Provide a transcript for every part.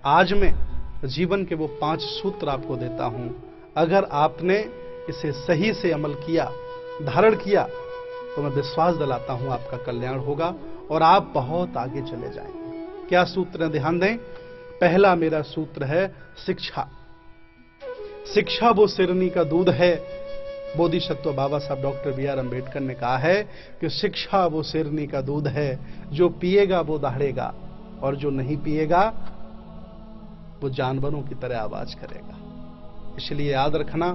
आज मैं जीवन के वो 5 सूत्र आपको देता हूं। अगर आपने इसे सही से अमल किया, धारण किया, तो मैं विश्वास दिलाता हूं आपका कल्याण होगा और आप बहुत आगे चले जाएंगे। क्या सूत्र है? ध्यान दें। पहला मेरा सूत्र है शिक्षा। शिक्षा वो सिरनी का दूध है। बोधिसत्व बाबा साहब डॉक्टर बी आर अम्बेडकर ने कहा है कि शिक्षा वो सिरनी का दूध है, जो पिएगा वो दहाड़ेगा और जो नहीं पिएगा वो जानवरों की तरह आवाज करेगा। इसलिए याद रखना,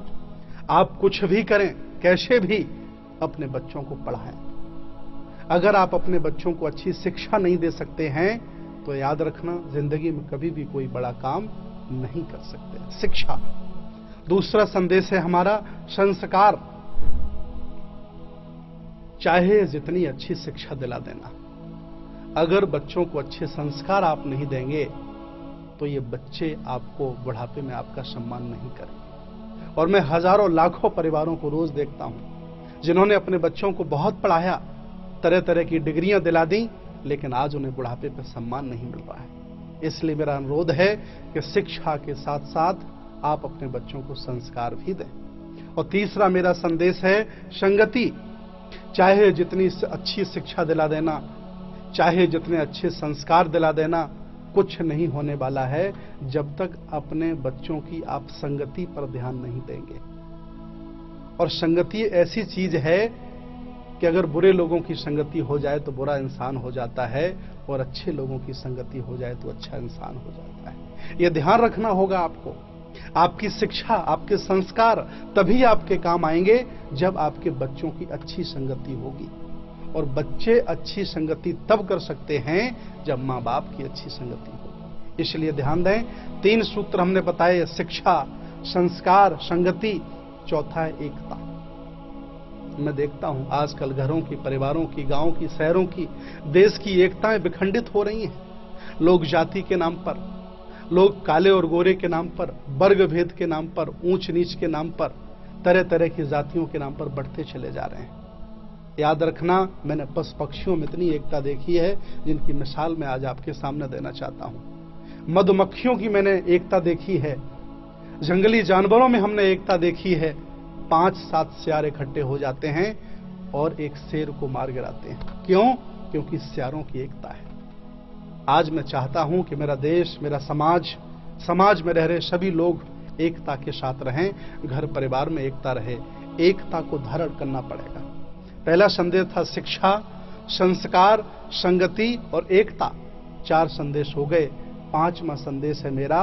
आप कुछ भी करें, कैसे भी अपने बच्चों को पढ़ाएं। अगर आप अपने बच्चों को अच्छी शिक्षा नहीं दे सकते हैं तो याद रखना, जिंदगी में कभी भी कोई बड़ा काम नहीं कर सकते। शिक्षा। दूसरा संदेश है हमारा संस्कार। चाहे जितनी अच्छी शिक्षा दिला देना, अगर बच्चों को अच्छे संस्कार आप नहीं देंगे तो ये बच्चे आपको बुढ़ापे में आपका सम्मान नहीं करेंगे। और मैं हजारों लाखों परिवारों को रोज देखता हूं जिन्होंने अपने बच्चों को बहुत पढ़ाया, तरह तरह की डिग्रियां दिला दी, लेकिन आज उन्हें बुढ़ापे पर सम्मान नहीं मिल रहा है। इसलिए मेरा अनुरोध है कि शिक्षा के साथ साथ आप अपने बच्चों को संस्कार भी दें। और तीसरा मेरा संदेश है संगति। चाहे जितनी अच्छी शिक्षा दिला देना, चाहे जितने अच्छे संस्कार दिला देना, कुछ नहीं होने वाला है जब तक अपने बच्चों की आप संगति पर ध्यान नहीं देंगे। और संगति ऐसी चीज है कि अगर बुरे लोगों की संगति हो जाए तो बुरा इंसान हो जाता है, और अच्छे लोगों की संगति हो जाए तो अच्छा इंसान हो जाता है। यह ध्यान रखना होगा आपको। आपकी शिक्षा, आपके संस्कार तभी आपके काम आएंगे जब आपके बच्चों की अच्छी संगति होगी। और बच्चे अच्छी संगति तब कर सकते हैं जब मां बाप की अच्छी संगति होगी। इसलिए ध्यान दें, 3 सूत्र हमने बताए, शिक्षा, संस्कार, संगति। चौथा है एकता। मैं देखता हूं आजकल घरों की, परिवारों की, गांवों की, शहरों की, देश की एकताएं विखंडित हो रही हैं। लोग जाति के नाम पर, लोग काले और गोरे के नाम पर, वर्ग भेद के नाम पर, ऊंच नीच के नाम पर, तरह तरह की जातियों के नाम पर बढ़ते चले जा रहे हैं। याद रखना, मैंने पशु पक्षियों में इतनी एकता देखी है जिनकी मिसाल मैं आज आपके सामने देना चाहता हूं। मधुमक्खियों की मैंने एकता देखी है, जंगली जानवरों में हमने एकता देखी है। 5-7 सियार इकट्ठे हो जाते हैं और एक शेर को मार गिराते हैं। क्यों? क्योंकि सियारों की एकता है। आज मैं चाहता हूं कि मेरा देश, मेरा समाज में रह रहे सभी लोग एकता के साथ रहें, घर परिवार में एकता रहे। एकता को धारण करना पड़ेगा। पहला संदेश था शिक्षा, संस्कार, संगति और एकता। 4 संदेश हो गए। 5वां संदेश है मेरा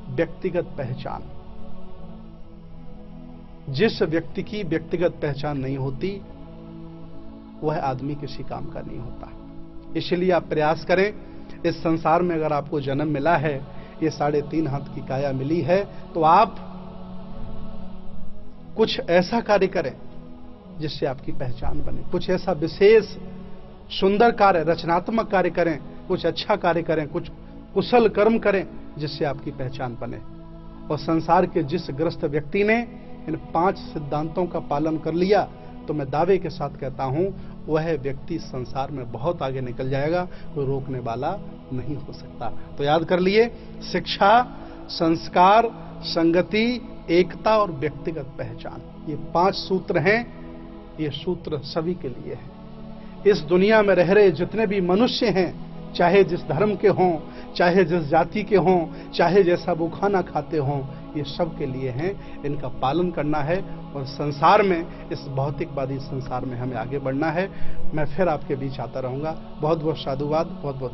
व्यक्तिगत पहचान। जिस व्यक्ति की व्यक्तिगत पहचान नहीं होती, वह आदमी किसी काम का नहीं होता। इसलिए आप प्रयास करें, इस संसार में अगर आपको जन्म मिला है, ये 3.5 हाथ की काया मिली है, तो आप कुछ ऐसा कार्य करें जिससे आपकी पहचान बने। कुछ ऐसा विशेष सुंदर कार्य, रचनात्मक कार्य करें, कुछ अच्छा कार्य करें, कुछ कुशल कर्म करें जिससे आपकी पहचान बने। और संसार के जिस ग्रस्त व्यक्ति ने इन 5 सिद्धांतों का पालन कर लिया, तो मैं दावे के साथ कहता हूं वह व्यक्ति संसार में बहुत आगे निकल जाएगा, कोई रोकने वाला नहीं हो सकता। तो याद कर लिए, शिक्षा, संस्कार, संगति, एकता और व्यक्तिगत पहचान, ये 5 सूत्र हैं। ये सूत्र सभी के लिए है। इस दुनिया में रह रहे जितने भी मनुष्य हैं, चाहे जिस धर्म के हों, चाहे जिस जाति के हों, चाहे जैसा वो खाना खाते हों, ये सब के लिए हैं। इनका पालन करना है और संसार में, इस भौतिकवादी संसार में हमें आगे बढ़ना है। मैं फिर आपके बीच आता रहूंगा। बहुत बहुत साधुवाद, बहुत बहुत धन्यवाद।